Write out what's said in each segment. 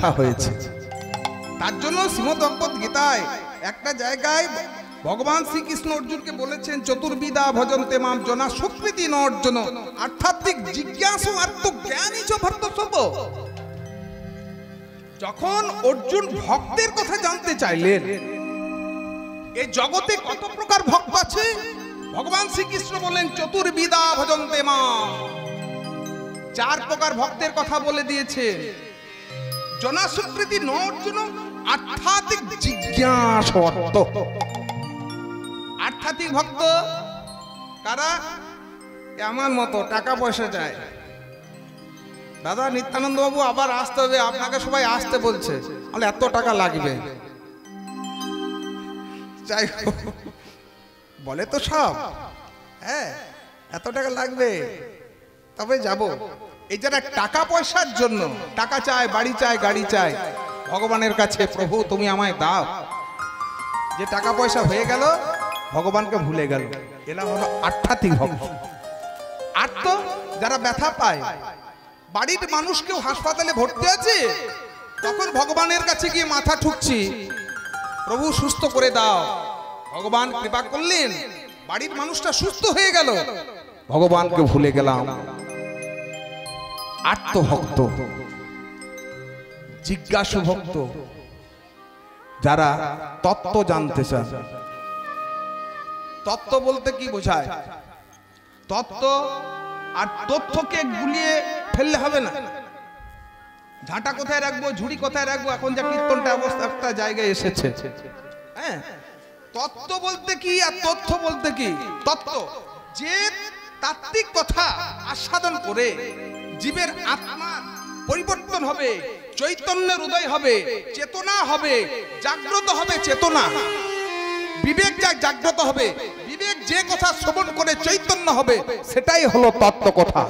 লেখা হয়েছে। তার জন্য শ্রীমদ্ভগবদ্ গীতায় একটা জায়গায় ভগবান শ্রীকৃষ্ণ অর্জুনকে বলেছেন, চতুর্বিধা ভজন্তে মাম জনা সুকৃতি ন অর্জুন আধ্যাত্মিক জিজ্ঞাসু আত্মজ্ঞানী চ ভক্তসব। যখন অর্জুন ভক্তের কথা জানতে চাইলেন, এই জগতে কত প্রকার ভক্ত আছে, ভগবান শ্রীকৃষ্ণ বলেন চতুর্বিধা ভজন্তে মাম, 4 প্রকার ভক্তের কথা বলে দিয়েছে। জনা সুকৃতি ন অর্জুন আধ্যাত্মিক জিজ্ঞাসু। আধ্যাত্মিক ভক্ত কারা? আমার মতো টাকা পয়সা চায়, দাদা নিত্যানন্দ বাবু আবার আসতে হবে, আপনাকে সবাই আসতে বলছে, তাহলে এত টাকা লাগবে, যাই বলে তো সব, হ্যাঁ এত টাকা লাগবে তবে যাব। এই যারা টাকা পয়সার জন্য টাকা চায়, বাড়ি চায়, গাড়ি চায়, ভগবানের কাছে প্রভু তুমি আমায় দাও, যে টাকা পয়সা হয়ে গেল ভগবানকে ভুলে গেল, এরা হলো আধ্যাত্মিক ভক্ত। আর তো যারা ব্যথা পায়, বাড়ির মানুষ কেউ হাসপাতালে ভর্তি আছে, তখন ভগবানের কাছে গিয়ে মাথা ঠুকছি, প্রভু সুস্থ করে দাও, ভগবান কৃপা করলেন, বাড়ির মানুষটা সুস্থ হয়ে গেল, ভগবানকে ভুলে গেলাম। আত্মভক্ত, জিজ্ঞাসু ভক্ত, যারা তত্ত্ব জানতে চান। তত্ত্ব বলতে কি বোঝায়? তত্ত্ব আর তথ্যকে গুলিয়ে ফেললে হবে না। ঝাঁটা কোথায় রাখবো, ঝুড়ি কোথায় রাখবো, এখন যা কীর্তনটা অবস্থা একটা জায়গায় এসেছে। হ্যাঁ, তত্ত্ব বলতে কি আর তথ্য বলতে কি? তত্ত্ব যে তাত্ত্বিক কথা আস্বাদন করে জীবের আত্মার পরিবর্তন হবে, চৈতন্যের উদয় হবে, চেতনা হবে, জাগ্রত হবে চেতনা, বিবেক যা জাগ্রত হবে, বিবেক যে কথা শ্রবণ করে চৈতন্য হবে, সেটাই হলো তত্ত্ব কথা।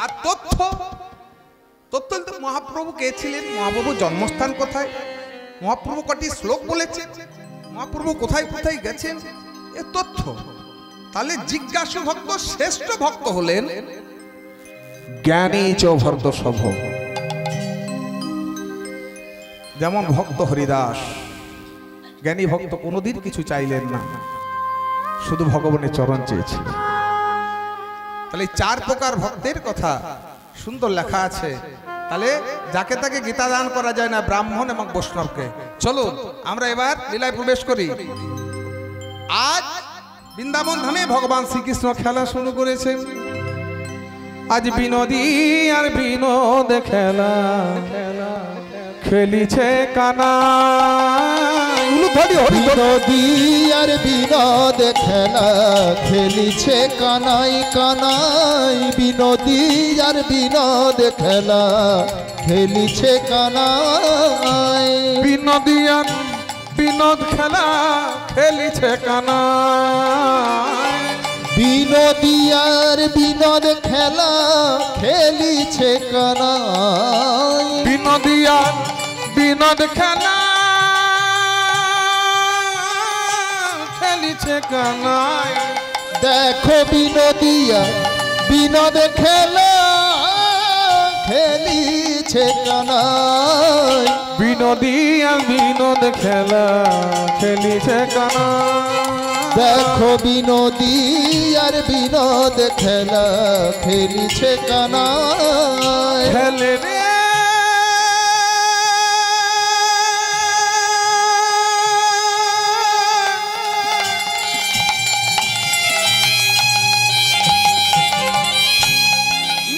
আর তথ্য, তথ্য তো মহাপ্রভু কে ছিলেন, মহাপ্রভু জন্মস্থান কোথায়, মহাপ্রভু কটি শ্লোক বলেছেন, মহাপ্রভু কোথায় কোথায় গেছেন, এ তথ্য। তাহলে জিজ্ঞাসু ভক্ত শ্রেষ্ঠ ভক্ত হলেন জ্ঞানী চ ভর্ত সভ। যেমন ভক্ত হরিদাস, জ্ঞানী ভক্ত কোনোদিন কিছু চাইলেন না, শুধু ভগবানের চরণ চেয়েছিলেন। তাহলে 4 প্রকার ভক্তের কথা সুন্দর লেখা আছে। তাহলে যাকে তাকে গীতা দান করা যায় না, ব্রাহ্মণ এবং বৈষ্ণবকে। চলো আমরা এবার লীলায় প্রবেশ করি। আজ বৃন্দাবন ধামে ভগবান শ্রীকৃষ্ণ খেলা শুরু করেছেন। আজ বিনোদী আর বিনোদ খেলা খেলিছে কানাই। বিনোদী আর বিনোদ খেলা খেলিছে কানাই কানাই। বিনোদী আর বিনোদ খেলা খেলিছে কানাই। বিনোদী আর বিনোদ খেলা খেলিছে কানাই। বিনোদী আর বিনোদ খেলা খেলিছে কানাই। বিনোদী আর বিনোদ খেলা খেলিছে কানাই। দেখো বিনোদী আর বিনোদ খেলা খেলিছে কানাই। বিনোদী আর বিনোদ খেলা খেলিছে কানাই। দেখো বিনোদী আর বিনোদ খেলা খেলিছে কানাই। খেলে রে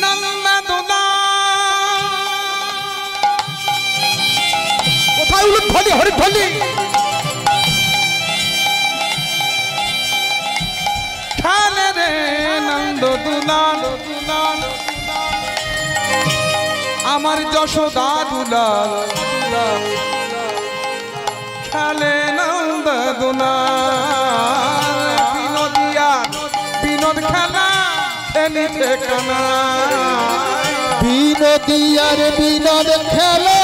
নানা দোলা। কোথায় উলুট ফলি হরি ফলি খেলে রে নন্দ দুলাল দুলাল। আমার যশোদা দুলাল দুলাল খেলে নন্দ দুলাল। বিনোদিয়া বিনোদ খেলা খেলিছে কানাই। বিনোদী আর বিনোদ খেলা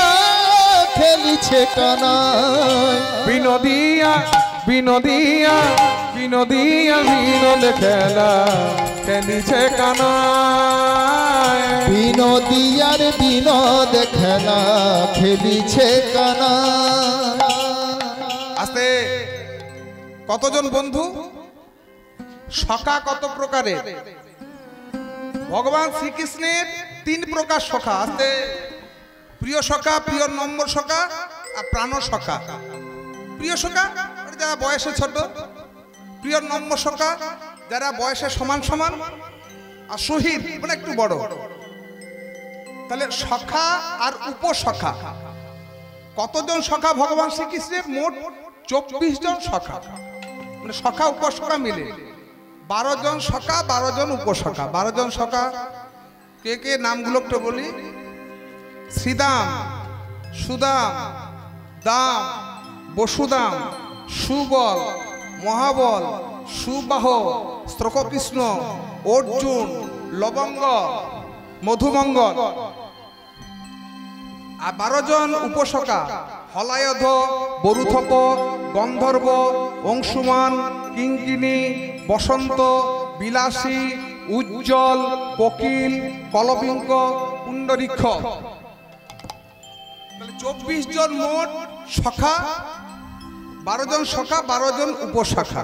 খেলিছে কানাই। বিনোদিয়া বিনোদিয়া বিনোদী আর বিনোদ খেলা খেলিছে কানায়। বিনোদী আর বিনোদ খেলা খেলিছে কানায়। আস্তে, কতজন বন্ধু? সখা কত প্রকারের? ভগবান শ্রীকৃষ্ণের 3 প্রকার সখা। আস্তে, প্রিয় সখা, প্রিয় নম্বর সখা আর প্রাণ সখা। প্রিয় সখা যারা বয়সে ছোট, প্রিয় নম্বর সখা যারা বয়সে সমান সমান, আর শহীদ মানে একটু বড়। তাহলে সখা আর উপসখা, কতজন সখা ভগবান শ্রীকৃষ্ণের? মোট 24 জন সখা, মানে সখা উপসখা মিলে 12 জন সখা, 12 জন উপসখা। 12 জন সখা কে কে? নামগুলো একটু বলি। শ্রীদাম, সুদাম, দাম, বসুদাম, সুবল, মহাবল, সুবাহ, স্ত্রককৃষ্ণ, অর্জুন, লবঙ্গ, মধুমঙ্গল। আর 12 জন উপসখা হলায়ধ, বরুথপ, গন্ধর্ব, অংশুমান, কিঙ্কিনী, বসন্ত, বিলাসী, উজ্জ্বল, কোকিল, কলবিঙ্ক, পুণ্ডরীক্ষ। 24 জন মোট সখা, 12 জন সখা, 12 জন উপসখা।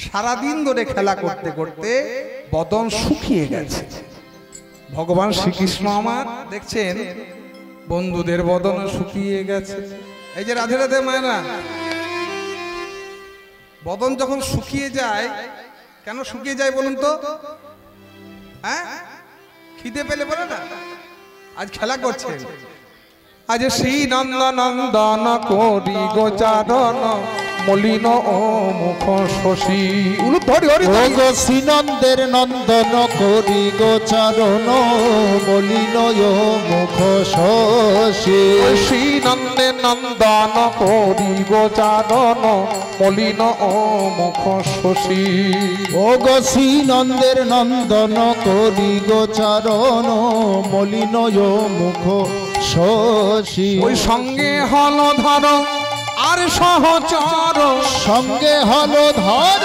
সারাদিন ধরে খেলা করতে করতে বদন শুকিয়ে গেছে। ভগবান শ্রীকৃষ্ণ আমার দেখছেন বন্ধুদের বদন শুকিয়ে গেছে। এই যে রাধে রাধে মায়েরা, বদন যখন শুকিয়ে যায়, কেন শুকিয়ে যায় বলুন তো? হ্যাঁ, খিদে পেলে বলে না? আজ খেলা করছেন। আজ শ্রী নন্দনন্দন করি গোচারণ, মলিন ও মুখ শশী। গো শ্রীনন্দের নন্দন করি গোচারণ, মলিন ও মুখ শশী। শ্রী নন্দে নন্দন করি গোচারণ, মলিন ও মুখ শশী। ও গো শ্রীনন্দের নন্দন করি গোচারণ, মলিন ও মুখ শশী। ওই সঙ্গে হল ধর আর সহচর, সঙ্গে হলো ধর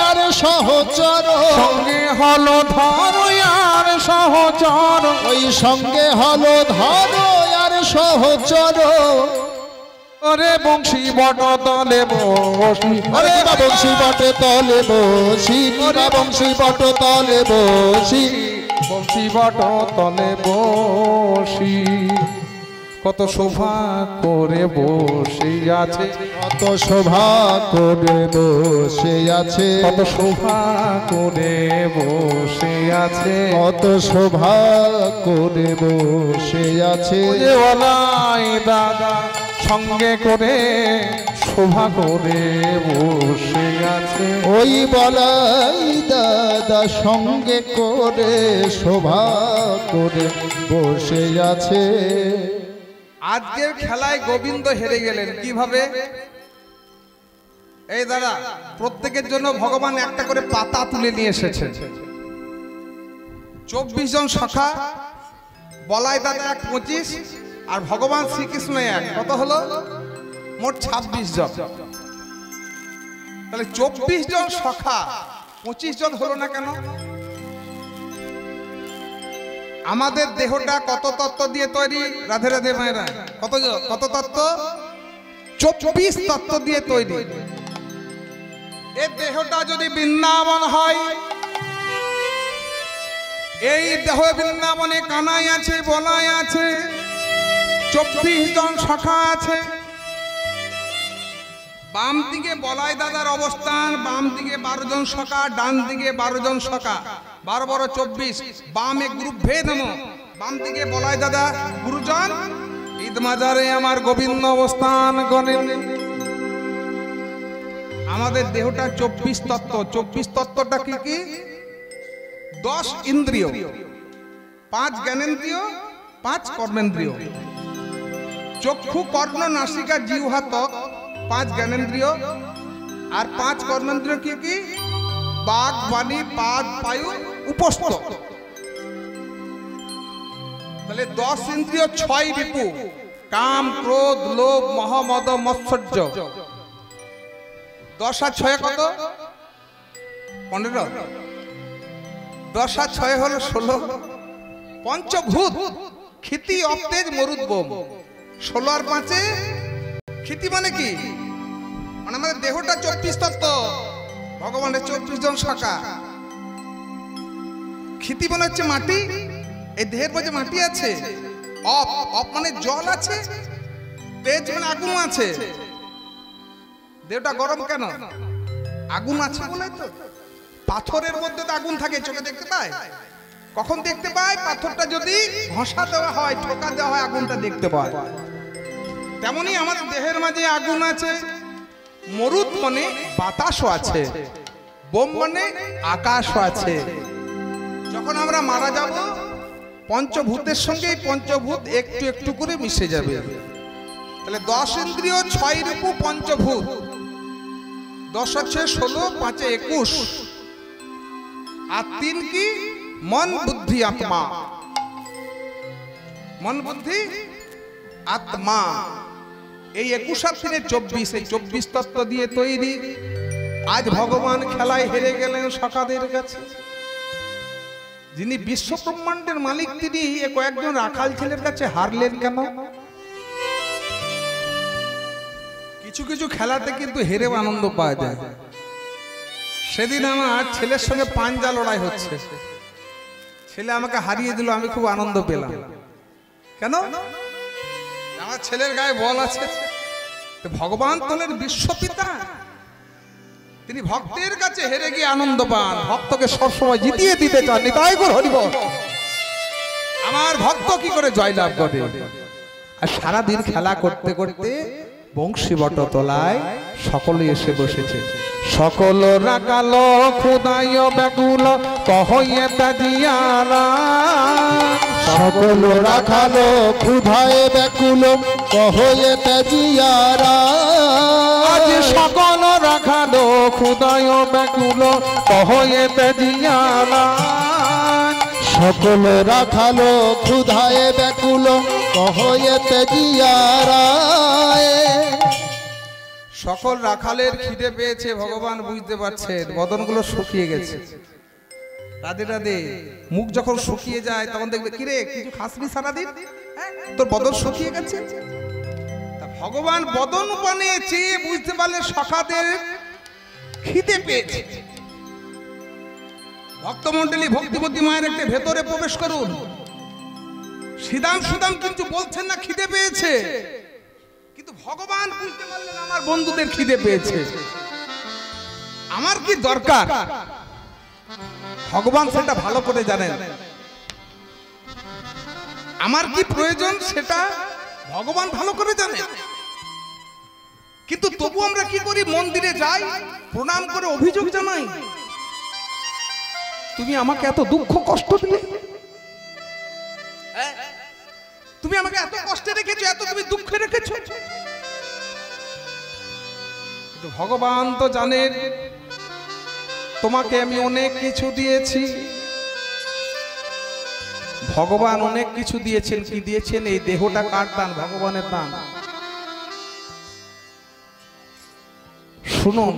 আর সহচর, সঙ্গে হল ধর আর সহচর। ওই সঙ্গে হলো ধর আর সহচর। ওরে বংশী বট তলে বসি, ওরে বংশী বটে তলে বসি, ওরে বংশী বট তলে বসি, বংশী বট তলে বসি। কত শোভা করে বসে আছে, কত শোভা করে বসে আছে, কত শোভা করে বসে আছে, কত শোভা করে বসে আছে। ওরে ওলাই দাদা সঙ্গে করে শোভা করে বসে আছে। ওই বলাই দাদা সঙ্গে করে শোভা করে বসে আছে। আজকের খেলায় গোবিন্দ হেরে গেলেন কিভাবে? এই দাদা, প্রত্যেকের জন্য ভগবান একটা করে পাতা তুলে নিয়ে এসেছেন। 24 জন সখা, বলাই দাদা 25, আর ভগবান শ্রীকৃষ্ণ 1, কত হলো? মোট 26 জন। তাহলে 24 জন সখা, 25 জন হলো না কেন? আমাদের দেহটা কত তত্ত্ব দিয়ে তৈরি? রাধে রাধে মায়েরা, কত তত্ত্ব? 24 তত্ত্ব দিয়ে তৈরি। এই দেহটা যদি বৃন্দাবন হয়, এই দেহ বৃন্দাবনে কানাই আছে, বলাই আছে, 24 জন সখা আছে। বাম দিকে বলাই দাদার অবস্থান, বাম দিকে 12 জন সখা, ডান দিকে 12 জন সখা, 12 12 24। বামে গ্রুপ ভেদ নম, বাম দিকে বলাই দাদা গুরুজন, ঈদ মাজারে আমার গোবিন্দ অবস্থান করেন। আমাদের দেহটা 24 তত্ত্ব। 24 তত্ত্বটা কি কি? 10 ইন্দ্রিয়, 5 জ্ঞানেন্দ্রিয়, 5 কর্মেন্দ্রিয়। চক্ষু, কর্ণ, নাসিকা, জিহ্বা, ত্বক, 5 জ্ঞানেন্দ্রিয়, আর 5 কর্মেন্দ্রিয় কি কি? বাক, বাণী, পাদ, পায়ু, উপস্থ। তাহলে 10 ইন্দ্রিয়, 6 রিপু, কাম, ক্রোধ, লোভ, মোহ, মদ, মৎসর্য। 10 আর 6 কত? 15, 10 আর 6 হলো 16, পঞ্চভূত ক্ষিতি অপ্তেজ মরুদ্গম, 16 আর 5 ক্ষিতি মানে কি? মানে আমাদের দেহটা 24 তত্ত্ব, ভগবানের 24 জন শাখা। ক্ষিতি মানে হচ্ছে মাটি, এই দেহের মধ্যে মাটি আছে। অপ, অপ মানে জল আছে, তেজ মানে আগুন আছে। দেহটা গরম কেন? আগুন আছে বলে তো। পাথরের মধ্যে তো আগুন থাকে, চোখে দেখতে পায়। কখন দেখতে পায়? পাথরটা যদি ঘষা দেওয়া হয়, ঠোকা দেওয়া হয়, আগুনটা দেখতে পায়। তেমনি আমাদের দেহের মাঝে আগুন আছে। মরুদ মানে বাতাসও আছে, বোম মানে আকাশও আছে। যখন আমরা মারা যাব, পঞ্চভূতের সঙ্গে এই পঞ্চভূত একটু একটু করে মিশে যাবে। তাহলে 10 ইন্দ্রিয়, 6 রূপ, পঞ্চভূত, 10 হচ্ছে 16, 5 21, আর 3 কি? মন বুদ্ধি আত্মা। মন বুদ্ধি আত্মা, এই 21 আর 3 24, এই 24 তত্ত্ব দিয়ে তৈরি। আজ ভগবান খেলায় হেরে গেলেন সখাদের কাছে। যিনি বিশ্ব ব্রহ্মাণ্ডের মালিক, তিনি কয়েকজন রাখাল ছেলের কাছে হারলেন কেন? কিছু কিছু খেলাতে কিন্তু হেরেও আনন্দ পাওয়া যায়। সেদিন আমার ছেলের সঙ্গে পাঞ্জা লড়াই হচ্ছে, ছেলে আমাকে হারিয়ে দিল, আমি খুব আনন্দ পেলাম। কেন? আমার ছেলের গায়ে বল আছে। তো ভগবান তোলের বিশ্বপিতা, তিনি ভক্তের কাছে হেরে গিয়ে আনন্দ পান, ভক্তকে সবসময় জিতিয়ে দিতে চান। তাই করে হরিব, আমার ভক্ত কি করে জয়লাভ করে? আর সারাদিন খেলা করতে করতে বংশী বটতলায় সকলে এসে বসেছে। সকল রাগাল খুদায় ব্যাকুল কহয়ে তাজিয়ারা, সকল রাখালো ক্ষুধায় ব্যাকুল কহয়ে তাজিয়ারা। আজ সকল রাখালো খুদায় ব্যাকুল কহয়ে তাজিয়ারা। সকল রাখালো ক্ষুধায় ব্যাকুল কহয়ে তাজিয়ারা। সকল রাখালের খিদে পেয়েছে, ভগবান বুঝতে পারছেন, বদনগুলো শুকিয়ে গেছে। রাধে রাধে, মুখ যখন শুকিয়ে যায় তখন দেখবে, কিরে কিছু খাসনি সারাদিন, তোর বদন শুকিয়ে গেছে। তা ভগবান বদন পানে চেয়ে বুঝতে পারলে সখাদের খিদে পেয়েছে। ভক্তমণ্ডলী, ভক্তিমতী মায়ের একটা ভেতরে প্রবেশ করুন। সিদাম সুদাম কিন্তু বলছেন না খিদে পেয়েছে, কিন্তু ভগবান বুঝতে পারলেন আমার বন্ধুদের খিদে পেয়েছে। আমার কি দরকার ভগবান সেটা ভালো করে জানেন। আমার কি প্রয়োজন সেটা ভগবান ভালো করে জানেন। কিন্তু তবু আমরা কি করি? মন্দিরে যাই, প্রণাম করে অভিযোগ জানাই, তুমি আমাকে এত দুঃখ কষ্ট দিলে, তুমি আমাকে এত কষ্টে রেখেছো, এত তুমি দুঃখে রেখেছো। কিন্তু ভগবান তো জানেন তোমাকে আমি অনেক কিছু দিয়েছি। ভগবান অনেক কিছু দিয়েছেন। কি দিয়েছেন? এই দেহটা কার দান? ভগবানের দান। শুনুন,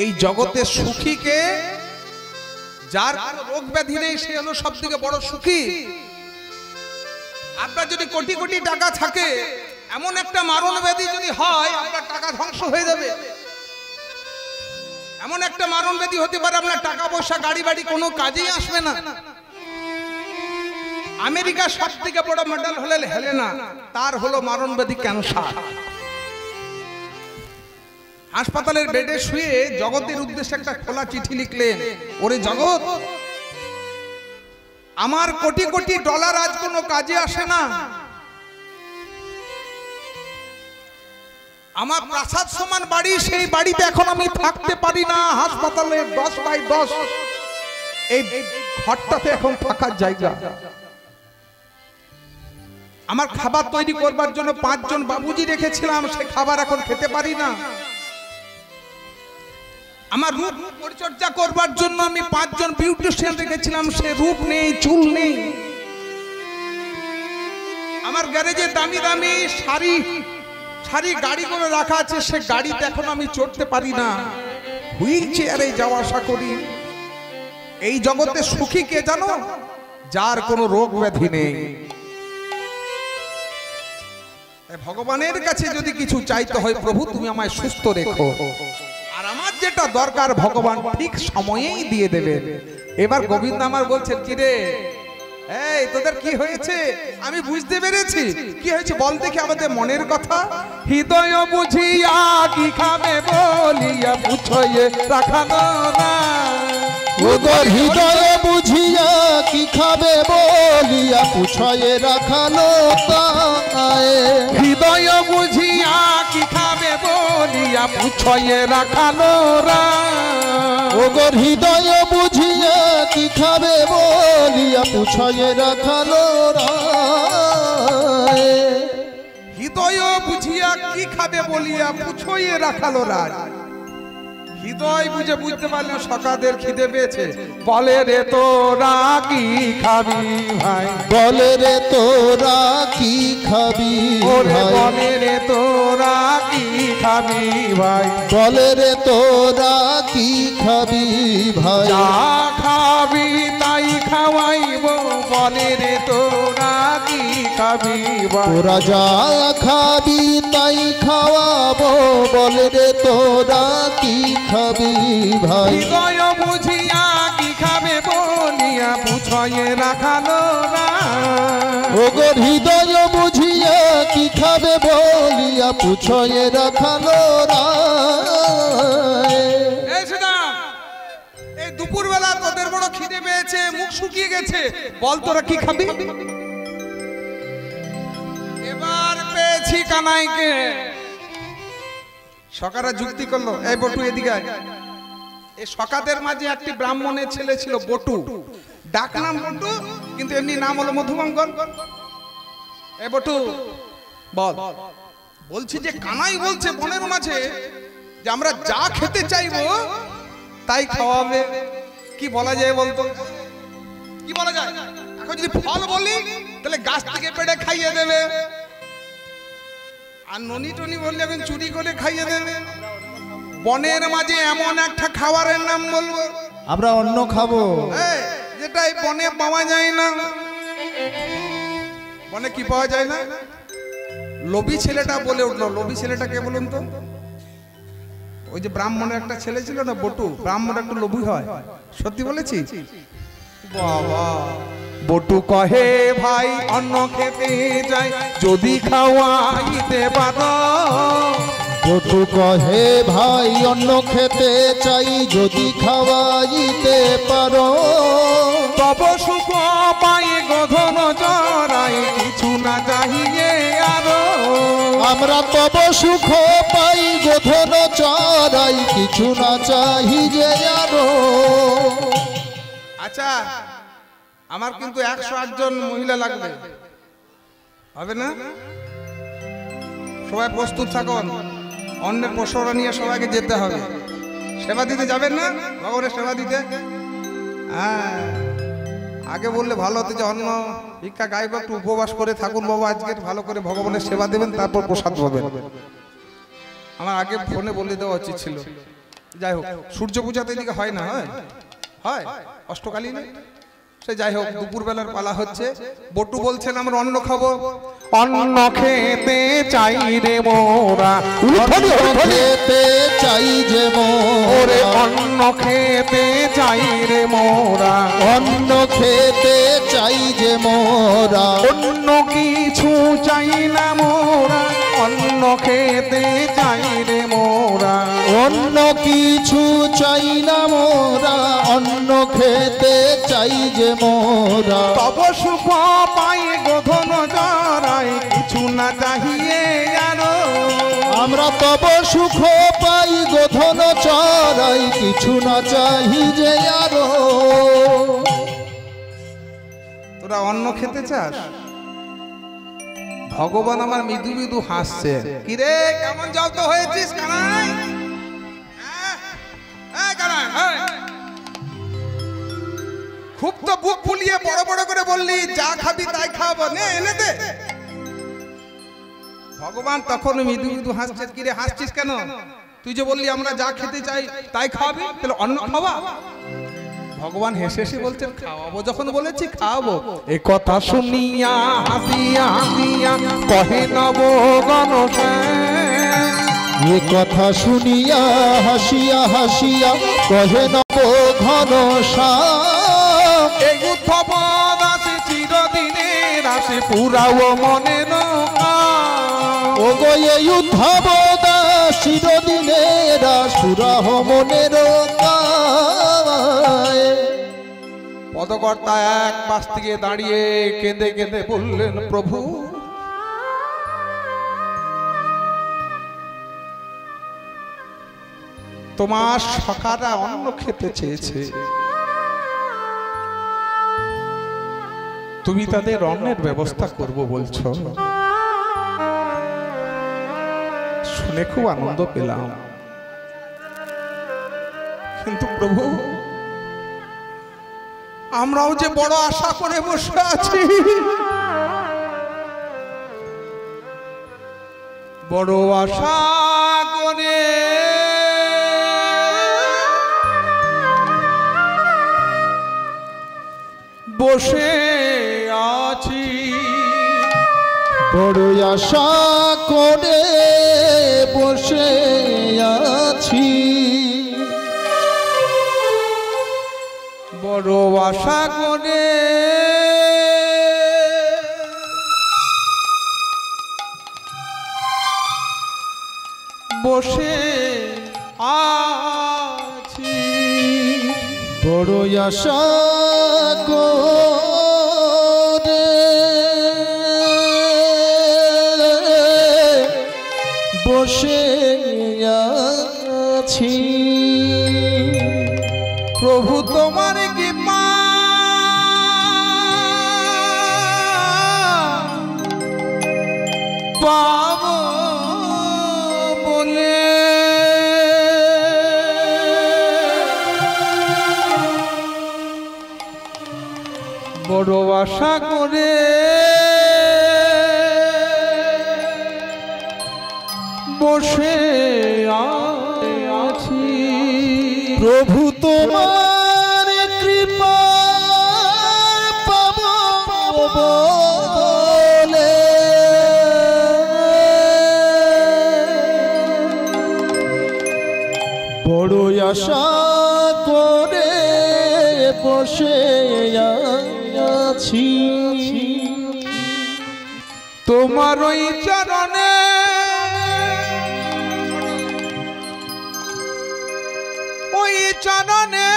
এই জগতে সুখীকে, যার রোগ ব্যাধি নেই, সে হলো সব থেকে বড় সুখী। আপনার যদি কোটি কোটি টাকা থাকে, এমন একটা মারণ ব্যাধি যদি হয়, আপনার টাকা ধ্বংস হয়ে যাবে। এমন একটা মারণ ব্যাধি হতে পারে, আপনার টাকা পয়সা গাড়ি বাড়ি কোনো কাজেই আসবে না। আমেরিকা সব থেকে বড় মেডেল হলেন হেলেনা, তার হলো মারণ ব্যাধি ক্যান্সার। হাসপাতালের বেডে শুয়ে জগতের উদ্দেশ্যে একটা খোলা চিঠি লিখলেন, ওরে জগৎ, আমার কোটি কোটি ডলার আজ কোনো কাজে আসে না। আমার প্রাসাদ সমান বাড়ি, সেই বাড়িতে এখন আমি থাকতে পারি না। হাসপাতালে 10x10 এই ঘরটাতে এখন থাকার জায়গা। আমার খাবার তৈরি করবার জন্য 5 জন বাবুজি রেখেছিলাম, সে খাবার এখন খেতে পারি না। আমার রূপ পরিচর্যা করবার জন্য আমি 5 জন বিউটিশিয়ান রেখেছিলাম, সে রূপ নেই, চুল নেই। আমার গ্যারেজে দামি দামি শাড়ি গাড়িগুলো রাখা আছে, সে গাড়িতে এখন আমি চড়তে পারি না, হুইল চেয়ারে যাওয়া আসা করি। এই জগতে সুখী কে জানো? যার কোনো রোগ ব্যাধি নেই। ভগবানের কাছে যদি কিছু চাইতে হয়, প্রভু তুমি আমায় সুস্থ রেখো, আর আমার যেটা দরকার ভগবান ঠিক সময়েই দিয়ে দেবেন। এবার গোবিন্দ আমার বলছেন, কি রে এই তোদের কি হয়েছে? আমি বুঝতে পেরেছি কি হয়েছে, বল দেখি আমাদের মনের কথা। হৃদয় বুঝিয়া কি খাবে বলিয়া পুছয়ে রাখানো না। ওগর হৃদয় বুঝিয়া কি খাবে বলিয়া পুছয়ে রাখালো তায়ে। হৃদয় বুঝিয়া কি খাবে বলিয়া পুছয়ে রাখালো রা। ওগর হৃদয় বুঝিয়া কি খাবে বলিয়া পুছয়ে রাখালো রায়। হৃদয় বুঝিয়া কি খাবে বলিয়া পুছয়ে রাখালো রাজ। হৃদয় বুঝে বুঝতে পারলে সকাদের খিদে পেয়েছে, বলে রে তোরা কি খাবি ভাই, বলে রে তোরা কি খাবি ওরে ভাই, বলে রে তোরা কি খাবি ভাই, বলে রে তোরা কি খাবি ভাই। যা খাবি তাই খাওয়াইব, বলে রে তোরা কি খাবি ভাই। তোরা যা খাবি তাই খাওয়াবো, বলে রে তোরা কি খাবি ভাই। হৃদয় বুঝিয়া কি খাবে বলিয়া পুছয়ে রাখালো না। ওগর হৃদয় বুঝিয়া কি খাবে বলিয়া পুছয়ে রাখালো রায়। এই সুদাম, এই দুপুরবেলা তোদের বড় খিদে পেয়েছে, মুখ শুকিয়ে গেছে, বল তোরা কি খাবি? এবার পেয়েছি কানাইকে। সকারা যুক্তি করলো, এই বটু এদিকে আয়। এই সকাদের মাঝে একটি ব্রাহ্মণের ছেলে ছিল বটু, ডাক নাম বটু, কিন্তু এমনি নাম হলো মধুমঙ্গল। এই বটু বল, বলছি যে কানাই বলছে বনের মাঝে যে আমরা যা খেতে চাইবো তাই খাওয়াবে। কি বলা যায় বলতো, কি বলা যায়? এখন যদি ফল বলি তাহলে গাছ থেকে পেড়ে খাইয়ে দেবে, আর ননি টনি বললে এখন চুরি করে খাইয়ে দেবে। বনের মাঝে এমন একটা খাবারের নাম বলবো আমরা অন্ন খাবো, যেটা এই বনে পাওয়া যায় না। বনে কি পাওয়া যায় না? লোভী ছেলেটা বলে উঠলো। লোভী ছেলেটা কে বলুন তো? ওই যে ব্রাহ্মণের একটা ছেলে ছিল না বটু, ব্রাহ্মণ একটু লোভী হয়, সত্যি বলেছি? বাবা, বটু কহে ভাই অন্ন খেতে যাই, যদি খাওয়াইতে পারো। বটু কহে ভাই অন্ন খেতে চাই, যদি খাওয়াইতে পারো। তব সুখ পাই গোধন জরাই, কিছু না চাহিয়ে আরো। আমরা তব সুখ পাই গোধন চড়াই, কিছু না চাহি যে আরো। আচ্ছা, আমার কিন্তু 108 জন মহিলা লাগবে, হবে না? সবাই প্রস্তুত থাকুন, অন্যের পশরা নিয়ে সবাইকে যেতে হবে। সেবা দিতে যাবেন না? ভগবানের সেবা দিতে? হ্যাঁ, আগে বললে ভালো হতো যে অন্ন ভিক্ষা গাইব, একটু উপবাস করে থাকুন বাবা, আজকে ভালো করে ভগবানের সেবা দেবেন, তারপর প্রসাদ পাবেন। আমার আগে ফোনে বলে দেওয়া উচিত ছিল। যাই হোক, সূর্য পূজা তো এদিকে হয় না, হয় হয় অষ্টকালী না, সে যাই হোক, দুপুরবেলার পালা হচ্ছে। বটু বলছেন আমরা অন্ন খাবো। অন্ন খেতে চাই রে মোরা, খেতে চাই যে ওরে মোরা, অন্ন খেতে চাই রে মোরা, অন্ন খেতে চাই যে মোরা। অন্য কিছু চাই না মোরা, অন্ন খেতে চাই রে মোরা। অন্য কিছু চাই না মোরা, অন্ন খেতে চাই যে মোরা। তব সুখ পাই গোধন জরাই, কিছু না চাহিয়ে আরো। আমরা তব সুখ পাই গোধন চড়াই, কিছু না চাহি যে আরো। তোরা অন্ন খেতে চাস? ভগবান আমার মৃদু মৃদু হাসছে। কিরে কেমন জব্দ হয়েছিস কানাই? কানাই, খুব তো বুক ফুলিয়ে বড় বড় করে বললি যা খাবি তাই খাবো, নে এনে দে। ভগবান তখন মৃদু মৃদু হাসছে। কিরে হাসছিস কেন? তুই যে বললি আমরা যা খেতে চাই তাই খাবি, তাহলে অন্ন খাওয়া। ভগবান হেসে হেসে বলছেন খাওয়াবো, যখন বলেছি খাওয়াবো। এ কথা শুনিয়া হাসিয়া হাসিয়া কহে নবগণ সেন। এ কথা শুনিয়া হাসিয়া হাসিয়া কহে নব ঘন শ্যাম। এই উদ্ধব দাসে চিরদিনের আসে পুরাও মনের ও গো এই উদ্ধব দাস চিরদিনের সুরাহ মনের কায়। পদকর্তা এক পাশ থেকে দাঁড়িয়ে কেঁদে কেঁদে বললেন, প্রভু তোমার সখারা অন্ন খেতে চেয়েছে, তুমি তাদের অন্নের ব্যবস্থা করব বলছো, শুনে খুব আনন্দ পেলাম। কিন্তু প্রভু আমরাও যে বড় আশা করে বসে আছি, বড় আশা করে বসে আছি, বড় আশা করে বসে আছি, বড় আশা করে বসে আছি, বড় আশা করে বসে আছি। প্রভু তোমার কি মা পাব বলে বড় আশা করে বসে আছি। প্রভু তোমার কৃপা পাব বলে বড় আশা করে বসে আছি। তোমার ওই চরণে ওই চরণে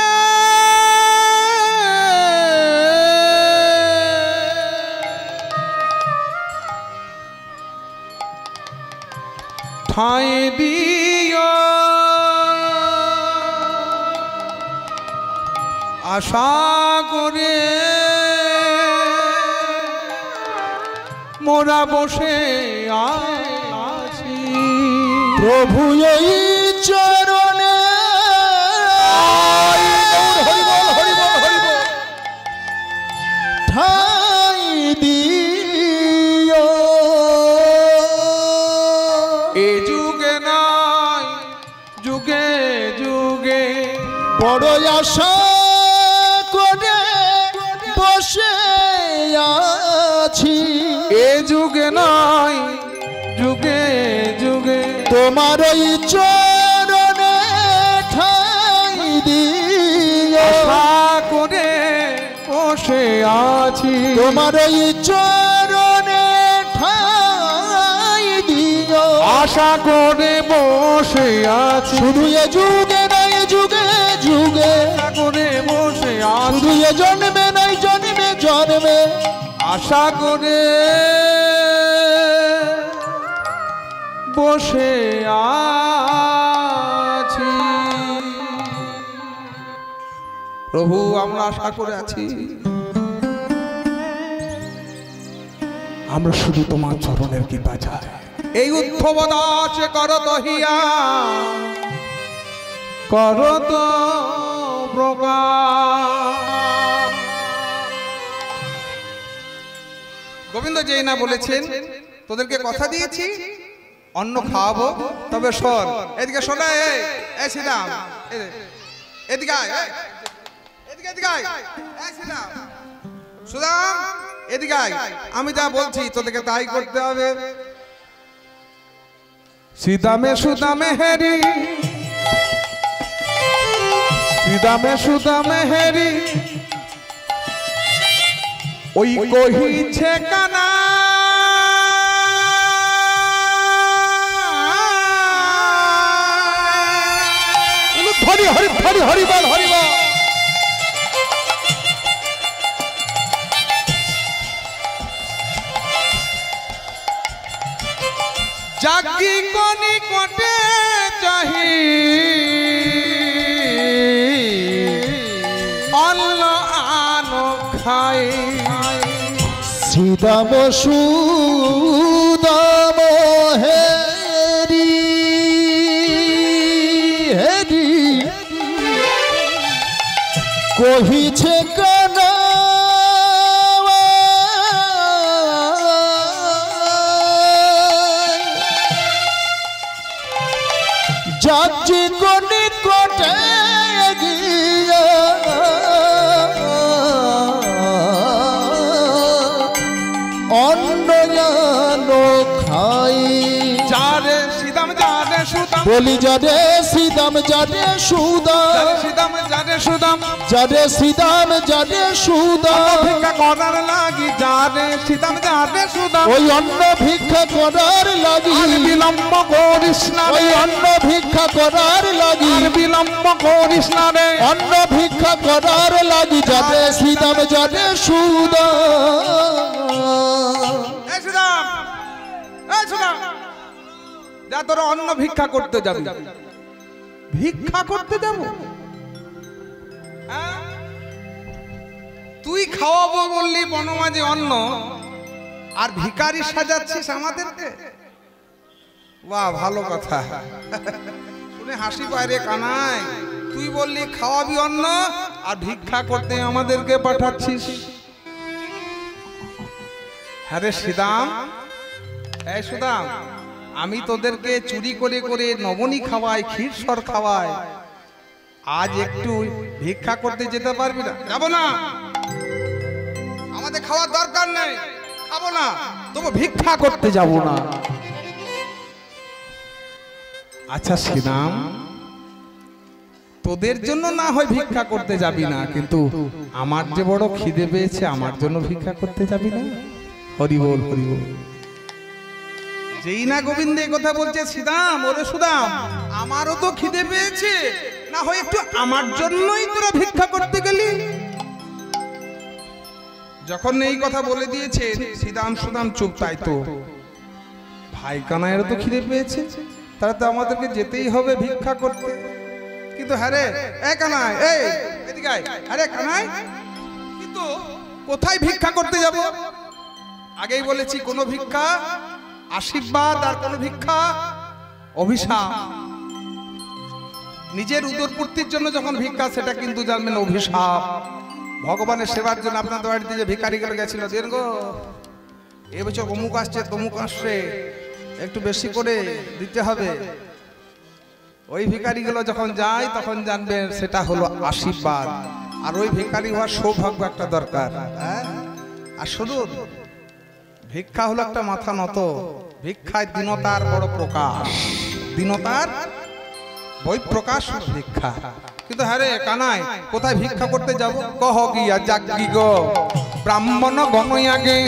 ঠাঁই দিও আশা করে মোরা বসে আছি। প্রভু এই চরণে ঠাই দিও, এ যুগে নয় যুগে যুগে বড় আশা করে বসে আছি। এ যুগে নয় যুগে যুগে তোমার ওই চরণে ঠাই দিও, আশা করে বসে আছি। তোমার ওই চরণে ঠাই দিও, আশা করে বসে আছি। শুধু এ যুগে নয় যুগে যুগে, আশা করে বসে আছি। শুধু এ জন্মে নয় জন্মে জন্মে, আশা করে বসে আছি। প্রভু আমরা আশা করে আছি, আমরা শুধু তোমার চরণের কৃপা চাই। এই উদ্ধব দাস করত হিয়া করত প্রকাশ। গোবিন্দ যেই না বলেছেন তোদেরকে কথা দিয়েছি অন্ন খাওয়াবো, তবে শোন, এদিকে শোনা, এই শ্রীরাম এদিকে আয়, এদিকে এদিকে আয়। এই সুদাম, সুদাম এদিকে আয়। আমি যা বলছি তোদেরকে তাই করতে হবে। সিদামে সুদামে হেরি, সিদামে সুদামে হেরি, ওই কহিছে কানা হরি হরি হরি হরি বল হরি বল। জাগি কোনি কোটে চাহি অন্ন আনো খাই। সিদাম সুদাম হেরি হেরি কহিছে কানা যাচ্ছি কোনি কোটে গিয়া অন্ন জানো খাই। যারে সিদাম যারে সুদাম, বলি যারে সিদাম যারে সুদাম, সিদাম যারে সুদাম, যারে সিদাম যারে সুদাম, ভিক্ষা করার লাগি যারে সিদাম যারে সুদাম, ওই অন্ন ভিক্ষা করার লাগি আর বিলম্ব করিস না ওই রে, অন্ন ভিক্ষা করার লাগি আর বিলম্ব করিস না রে। অন্ন ভিক্ষা করার লাগি যারে সিদাম যারে সুদাম। এই সুদাম, এই সুদাম, যা তোরা অন্ন ভিক্ষা করতে যাবি। ভিক্ষা করতে যাব? হ্যাঁ? তুই খাওয়াবো বললি বনমাঝে অন্ন, আর ভিখারি সাজাচ্ছিস আমাদেরকে? বাহ, ভালো কথা। শুনে হাসি পায় রে কানাই। তুই বললি খাওয়াবি অন্ন, আর ভিক্ষা করতে আমাদেরকে পাঠাচ্ছিস। হ্যাঁ রে সিদাম, এই সুদাম, আমি তোদেরকে চুরি করে করে নবনী খাওয়াই, ক্ষীরসর খাওয়াই, আজ একটু ভিক্ষা করতে যেতে পারবি না? যাবো না, আমাদের খাওয়ার দরকার নেই, খাবো না, তবু ভিক্ষা করতে যাব না। আচ্ছা সিদাম, তোদের জন্য না হয় ভিক্ষা করতে যাবি না, কিন্তু আমার যে বড় খিদে পেয়েছে, আমার জন্য ভিক্ষা করতে যাবি না? হরি বল হরি বল। যেই না গোবিন্দ এই কথা বলছে, সিদাম ওরে সুদাম, আমারও তো খিদে পেয়েছে, না হয় একটু আমার জন্যই তোরা ভিক্ষা করতে গেলি। যখন এই কথা বলে দিয়েছে সিদাম সুদাম চুপ। তাই তো ভাই কানাইয়েরও তো খিদে পেয়েছে, তারা তো আমাদেরকে যেতেই হবে ভিক্ষা করতে। কিন্তু হ্যাঁ রে, এই কানাই, এই এদিকে আয়। আরে কানাই, কিন্তু কোথায় ভিক্ষা করতে যাব? আগেই বলেছি, কোন ভিক্ষা আশীর্বাদ, আর কোন ভিক্ষা অভিশাপ। নিজের উদরপূর্তির জন্য যখন ভিক্ষা, সেটা কিন্তু জানবেন অভিশাপ। ভগবানের সেবার জন্য আপনাদের বাড়িতে যে ভিখারি গুলো গেছিল, দেন গো এবছর অমুক আসছে তমুক আসছে, একটু বেশি করে দিতে হবে, ওই ভিখারিগুলো যখন যায় তখন জানবেন সেটা হলো আশীর্বাদ। আর ওই ভিখারি হওয়ার সৌভাগ্য একটা দরকার। হ্যাঁ, আর শুনুন, ভিক্ষা হলো একটা মাথা নত। ভিক্ষায় দীনতার বড় প্রকাশ, দীনতার বই প্রকাশ হলো ভিক্ষা। কিন্তু হ্যাঁ রে কানাই, কোথায় ভিক্ষা করতে যাব? কহ গিয়া জাগি গো ব্রাহ্মণ গণয়াগে,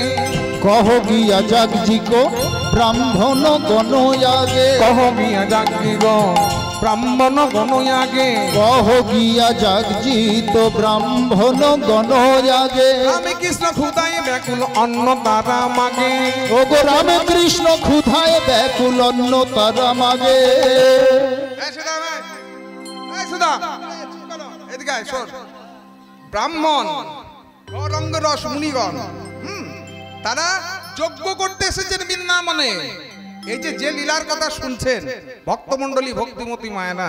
কহ গিয়া জাগজি গো ব্রাহ্মণ গণয়াগে, কহ গিয়া জাগি গো ব্রাহ্মণ গণয়াগে, কহ গিয়া জাগজি তো ব্রাহ্মণ গণয়াগে। আমি কৃষ্ণ ক্ষুদায় ব্যাকুল অন্ন তারা মাগে, ও গো রামে কৃষ্ণ ক্ষুধায় ব্যাকুল অন্ন তারা মাগে। ব্রাহ্মণ রঙ্গরস মুনিগণ, তারা যজ্ঞ করতে এসেছেন বৃন্দাবনে। এই যে লীলার কথা শুনছেন, ভক্তমণ্ডলী ভক্তিমতী মায়ানা,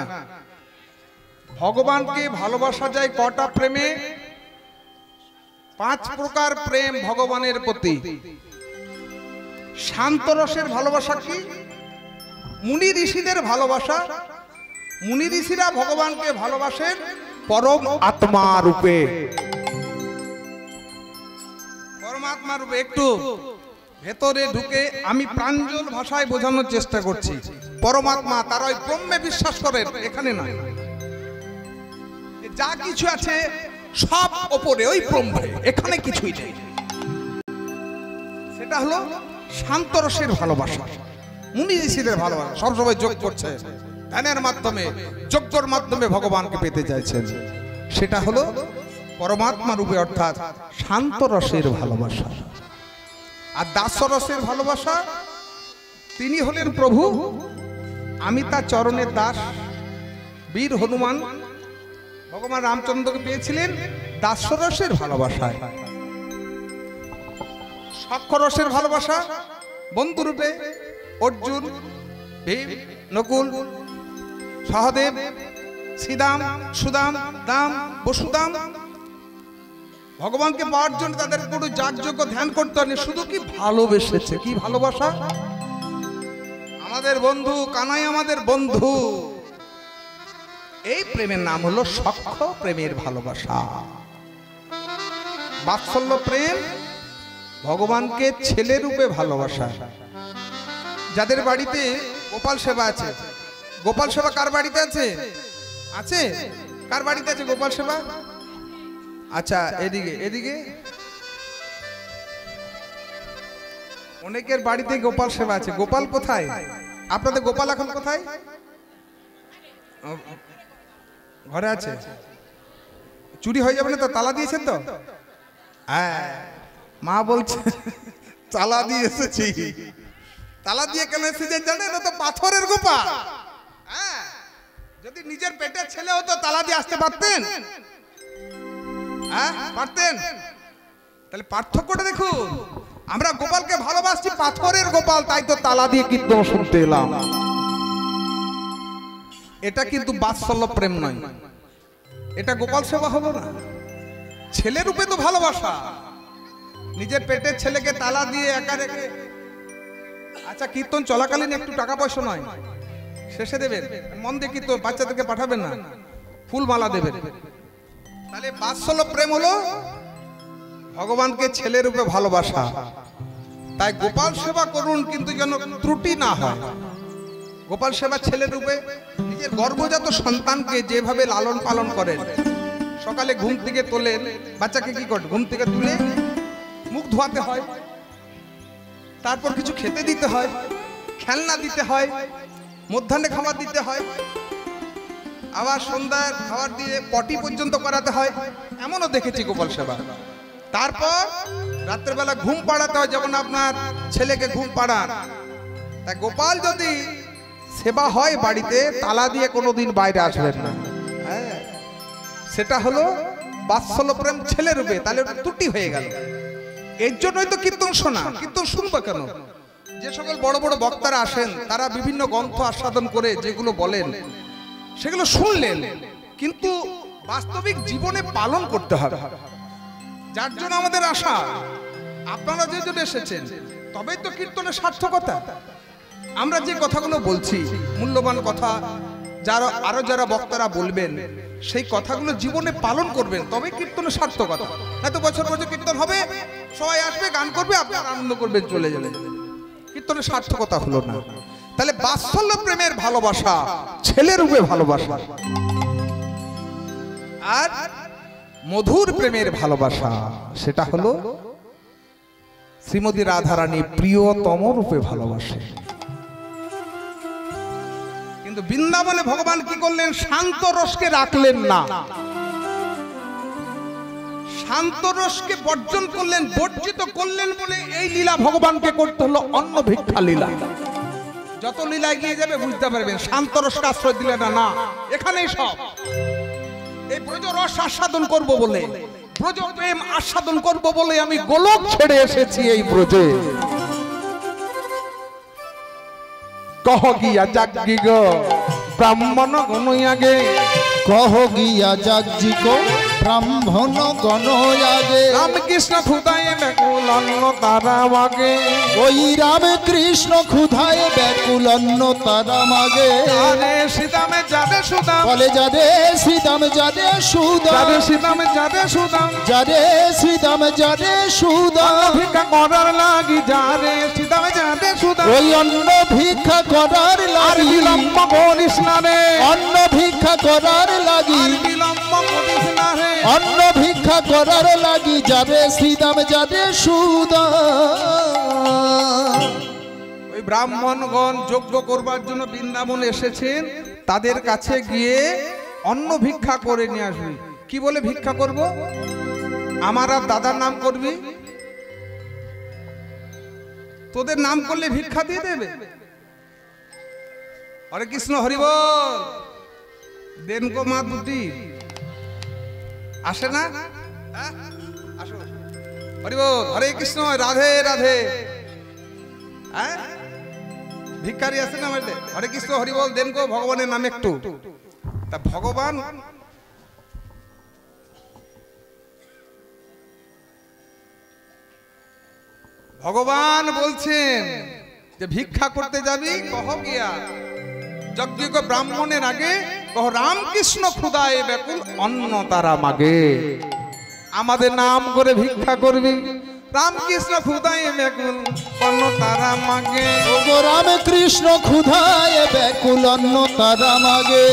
ভগবানকে ভালোবাসা যায় কটা প্রেমে? 5 প্রকার প্রেম ভগবানের প্রতি। শান্ত রসের ভালোবাসা কি? মুনি ঋষিদের ভালোবাসা। মুনি ঋষিরা ভগবানকে ভালোবাসেন পরম আত্মা রূপে, পরমাত্মা রূপে। একটু ভেতরে ঢুকে আমি প্রাঞ্জল ভাষায় বোঝানোর চেষ্টা করছি। পরমাত্মা তারা ওই ব্রহ্মে বিশ্বাস করেন, এখানে নয়। যা কিছু আছে সব ওপরে ওই ব্রহ্মে, এখানে কিছুই নেই। সেটা হলো শান্ত রসের ভালোবাসা, মুনি ঋষিদের ভালোবাসা। সবসময় যোগ করছে, ধ্যানের মাধ্যমে, যজ্ঞর মাধ্যমে ভগবানকে পেতে চাইছেন। সেটা হলো পরমাত্মা রূপে, অর্থাৎ শান্ত রসের ভালোবাসা। আর দাস রসের ভালোবাসা, তিনি হলেন প্রভু, আমি তার চরণের দাস। বীর হনুমান ভগবান রামচন্দ্রকে পেয়েছিলেন দাসরসের ভালোবাসায়। সক্ষরসের ভালোবাসা বন্ধুরূপে অর্জুন, ভীম, নকুল, সহদেব, শ্রীদাম, সুদাম, দাম, বসুদাম। ভগবানকে পাওয়ার জন্য তাদের কোনো যাগযজ্ঞ ধ্যান করতে হয়নি, শুধু কি ভালোবেসেছে। কি ভালোবাসা! আমাদের বন্ধু কানাই আমাদের বন্ধু, এই প্রেমের নাম হলো সখ্য প্রেমের ভালোবাসা। বাৎসল্য প্রেম ভগবানকে ছেলে রূপে ভালোবাসা। যাদের বাড়িতে গোপাল সেবা আছে, গোপাল সেবা কার বাড়িতে আছে? আছে? কার বাড়িতে আছে গোপাল সেবা? আচ্ছা, এদিকে এদিকে অনেকের বাড়িতে গোপাল সেবা আছে। গোপাল কোথায়? আপনাদের গোপাল এখন কোথায়? ঘরে আছে। চুরি হয়ে যাবে না তো? তালা দিয়েছেন তো? হ্যাঁ, মা বলছে তালা দিয়ে এসেছি। তালা দিয়ে কেন এসেছেন জানেন? তো পাথরের গোপাল। হ্যাঁ, যদি নিজের পেটের ছেলে হতো তালা দিয়ে আসতে পারতেন? হ্যাঁ, পারতেন? তাহলে পার্থক্যটা দেখুন। আমরা গোপালকে ভালোবাসছি, পাথরের গোপাল, তাই তো তালা দিয়ে কীর্তন শুনতে এলাম। এটা কিন্তু বাৎসল্য প্রেম নয়, এটা গোপাল সেবা হলো না। ছেলে রূপে তো ভালোবাসা, নিজের পেটের ছেলেকে তালা দিয়ে একা রেখে। আচ্ছা, কীর্তন চলাকালীন একটু টাকা পয়সা নয়, শেষে দেবেন, মন দিয়ে কীর্তন, বাচ্চাদেরকে পাঠাবেন না, ফুলমালা দেবেন। তাহলে বাৎসল্য প্রেম হলো ভগবানকে ছেলে রূপে ভালোবাসা। তাই গোপাল সেবা করুন, কিন্তু যেন ত্রুটি না হয়। গোপাল সেবা ছেলে রূপে নিজের গর্ভজাত সন্তানকে যেভাবে লালন পালন করেন, সকালে ঘুম থেকে তোলেন, বাচ্চাকে কি করেন? ঘুম থেকে তুলে মুখ ধোয়াতে হয়, তারপর কিছু খেতে দিতে হয়, খেলনা দিতে হয়, মধ্যাহ্নে খাবার দিতে হয়, আবার সন্ধ্যার খাবার দিয়ে পটি পর্যন্ত করাতে হয়। এমনও দেখেছি গোপাল সেবা। তারপর রাত্রেবেলা ঘুম পাড়াতে হয়, যেমন আপনার ছেলেকে ঘুম পাড়ান। তাই গোপাল যদি সেবা হয় বাড়িতে, তালা দিয়ে কোনোদিন বাইরে আসবেন না। হ্যাঁ, সেটা হলো বাৎসল্য প্রেম ছেলে রূপে। তাহলে ওটা ত্রুটি হয়ে গেল। এর জন্যই তো কীর্তন শোনা। কীর্তন শুনবো কেন? যে সকল বড় বড় বক্তারা আসেন, তারা বিভিন্ন গ্রন্থ আস্বাদন করে যেগুলো বলেন, সেগুলো শুনলেন, কিন্তু বাস্তবিক জীবনে পালন করতে হবে। যার জন্য আমাদের আশা, আপনারা যে জন্য এসেছেন, তবেই তো কীর্তনের সার্থকতা। আমরা যে কথাগুলো বলছি, মূল্যবান কথা, যারা বক্তারা বলবেন, সেই কথাগুলো জীবনে পালন করবেন, তবে কীর্তনের সার্থকতা। হয়তো বছর বছর কীর্তন হবে, সবাই আসবে, গান করবে, আপনারা আনন্দ করবেন, চলে যাবেন, কীর্তনের সার্থকতা হলো না। তাহলে বাৎসল্য প্রেমের ভালোবাসা, ছেলে রূপে ভালোবাসা। আর মধুর প্রেমের ভালোবাসা, সেটা হলো শ্রীমতী রাধারানী প্রিয়তম রূপে ভালোবাসে। কিন্তু বৃন্দাবনে ভগবান কি করলেন? শান্ত রসকে রাখলেন না, শান্ত রসকে বর্জন করলেন, বর্জিত করলেন বলে এই লীলা ভগবানকে করতে হলো অন্ন ভিক্ষা লীলা। যত লীলা এগিয়ে যাবে বুঝতে পারবেন, শান্ত রসকে আশ্রয় দিলেন না। এখানেই সব এই ব্রজ রস আস্বাদন করব বলে, ব্রজ প্রেম আস্বাদন করব বলে আমি গোলক ছেড়ে এসেছি এই ব্রজে। কহ গিয়া জাগি গো ব্রাহ্মণ গনুয়াগে, কহ গিয়া জাগজি গো ব্রাহ্মণ গণ আগে রামকৃষ্ণ ক্ষুদায় ব্যাকুল অন্ন তারা মাগে ওই রামকৃষ্ণ ক্ষুধায় ব্যাকুল অন্ন তারা মাগে আরে সীতামে যাবে সুদাম বলে যাদে শ্রীদাম যাদে সুদাম যাবে সীতামে যাবে সুদাম যাদে শ্রীদাম যাদে সুদাম ভিক্ষা করার লাগি যারে সীতামে যাবে সুদাম ওই অন্ন ভিক্ষা করার আর লাগি বিলম্ব করিস না রে অন্ন ভিক্ষা করার লাগি আর বিলম্ব করিস না রে অন্ন ভিক্ষা করার লাগি যাবে শ্রীদাম যাবে সুদাম ওই ব্রাহ্মণগণ যজ্ঞ করবার জন্য বৃন্দাবন এসেছেন, তাদের কাছে গিয়ে অন্ন ভিক্ষা করে নিয়ে আসবি। কি বলে ভিক্ষা করব? আমার আর দাদার নাম করবি, তোদের নাম করলে ভিক্ষা দিয়ে দেবে। হরে কৃষ্ণ হরি বল, দেন গো মা দুটি আসে না? হ্যাঁ? আসো হরি বল, হরে কৃষ্ণ, রাধে রাধে। হ্যাঁ, ভিক্ষারি আছে না আমাদের? হরে কৃষ্ণ হরি বল, দেন গো ভগবানের নামে একটু। তা ভগবান বলছেন যে ভিক্ষা করতে যাবি, কহ গিয়া যজ্ঞ ব্রাহ্মণের আগে কহ রামকৃষ্ণ ক্ষুদায় ব্যাকুল অন্ন তারা মাগে। আমাদের নাম করে ভিক্ষা করবি, রামকৃষ্ণ ক্ষুদায় ব্যাকুল অন্ন তারা মাগে। ওগো রামকৃষ্ণ ক্ষুধায় ব্যাকুল অন্ন তারা মাগে।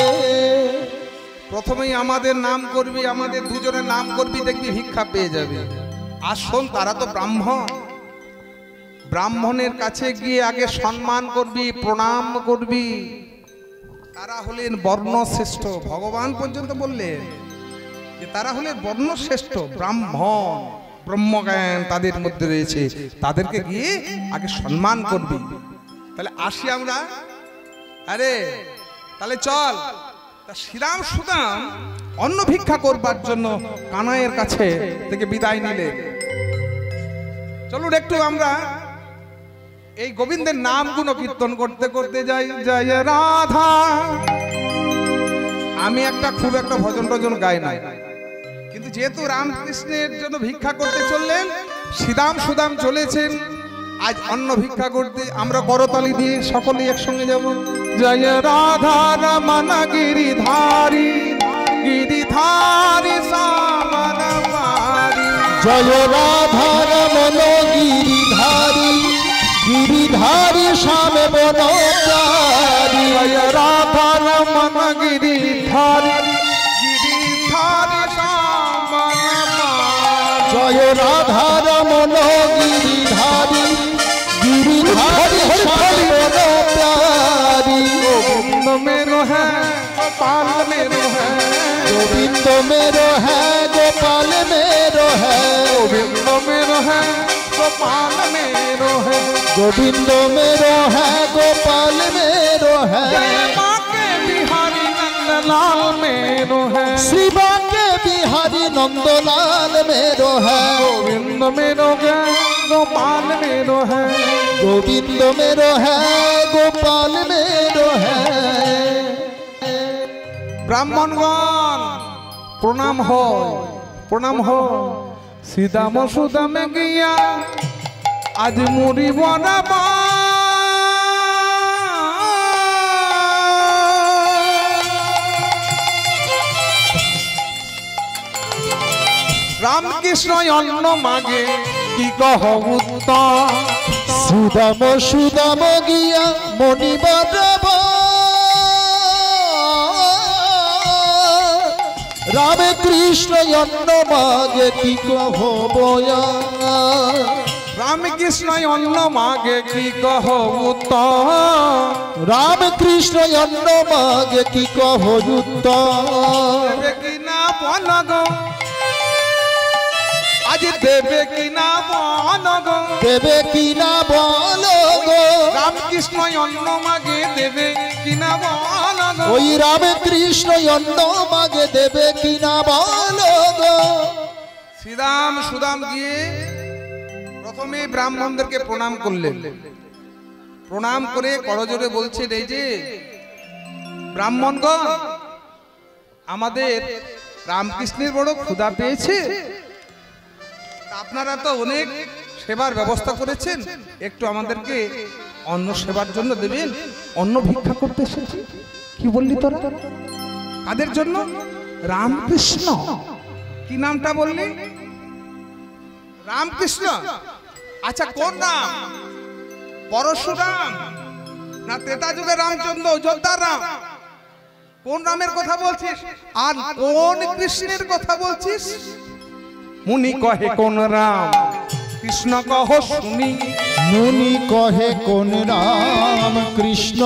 প্রথমেই আমাদের নাম করবি, আমাদের দুজনের নাম করবি, দেখবি ভিক্ষা পেয়ে যাবে। আর শোন, তারা তো ব্রাহ্মণ, ব্রাহ্মণের কাছে গিয়ে আগে সম্মান করবি, প্রণাম করবি। তারা হলেন বর্ণশ্রেষ্ঠ। ভগবান পর্যন্ত বললেন যে তারা হলেন বর্ণশ্রেষ্ঠ ব্রাহ্মণ, ব্রহ্মজ্ঞান তাদের মধ্যে রয়েছে, তাদেরকে গিয়ে আগে সম্মান করবি। তাহলে আসি আমরা। আরে তাহলে চল। তা শ্রীরাম সুদাম অন্ন ভিক্ষা করবার জন্য কানাইয়ের কাছে থেকে বিদায় নিলেন। চলুন একটু আমরা এই গোবিন্দের নামগুলো কীর্তন করতে করতে যাই। জয় রাধা। আমি খুব একটা ভজন টজন গাই না, কিন্তু যেহেতু রামকৃষ্ণের জন্য ভিক্ষা করতে চললেন, শ্রীরাম সুদাম চলেছেন আজ অন্ন ভিক্ষা করতে, আমরা করতালি দিয়ে সকলেই একসঙ্গে যাব। জয় রাধা রমন গিরিধারী, গিরিধারী সামনবারি। জয় রাধা রমন গিরিধারী, গিরিধারী শ্যাম বনচারী। জয় রাধা রমন গিরিধারী, গিরিধারী সামনবারি। জয় রাধা রমন গিরিধারী, গিরিধারী শ্যাম বনচারী। গোবিন্দ मेरो है गोपाल मेरो है, गोविंद मेरो है गोपाल मेरो है। गोविंद मेरो है गोपाल मेरो है। गोविंद मेरो है गोपाल मेरो है। जय माँ के बिहारी नंदलाल मेरो है। शिवा के बिहारी नंदलाल मेरो है। गोविंद मेरो है गोपाल मेरो है। गोविंद मेरो है गोपाल मेरो है। ब्राह्मणगण प्रणाम हो, प्रणाम हो। सीदाम सुदाम गया आज मुरी बना রামকৃষ্ণ অন্ন মাগে কি কহ উত্তম। সুদাম সুদাম গিয়া মণিবর রামে কৃষ্ণ অন্ন মাগে কি কহ বয়া। রামকৃষ্ণ অন্ন মাগে কি কহ উত্তম। রামকৃষ্ণ অন্ন মাগে কি কহ উত্তম। দেবে কিনা বলগ আজ, দেবে কিনা বলগ। দেবে কিনা বলো গো। রামকৃষ্ণ অন্ন মাগে দেবে কিনা বলগ। ওই রামকৃষ্ণ অন্ন মাগে দেবে কিনা বলো গো। শ্রীরাম সুদাম গিয়ে প্রথমে ব্রাহ্মণদেরকে প্রণাম করলেন। প্রণাম করে করজোরে বলছেন, এই যে ব্রাহ্মণগণ, আমাদের রামকৃষ্ণের বড় ক্ষুধা পেয়েছে। আপনারা তো অনেক সেবার ব্যবস্থা করেছেন, একটু আমাদেরকে অন্ন সেবার জন্য দেবেন। অন্ন ভিক্ষা করতে এসেছি। কি বললি তোরা? কাদের জন্য? রামকৃষ্ণ। কি নামটা বললি? রামকৃষ্ণ। আচ্ছা, কোন রাম? পরশুরাম না ত্রেতা যুগে রামচন্দ্র অযোধ্যার রাম? কোন রামের কথা বলছিস? আর কোন কৃষ্ণের কথা বলছিস? মুনি কহে কোন রাম, কৃষ্ণ কহ শুনি। মুনি কহে কোন রাম, কৃষ্ণ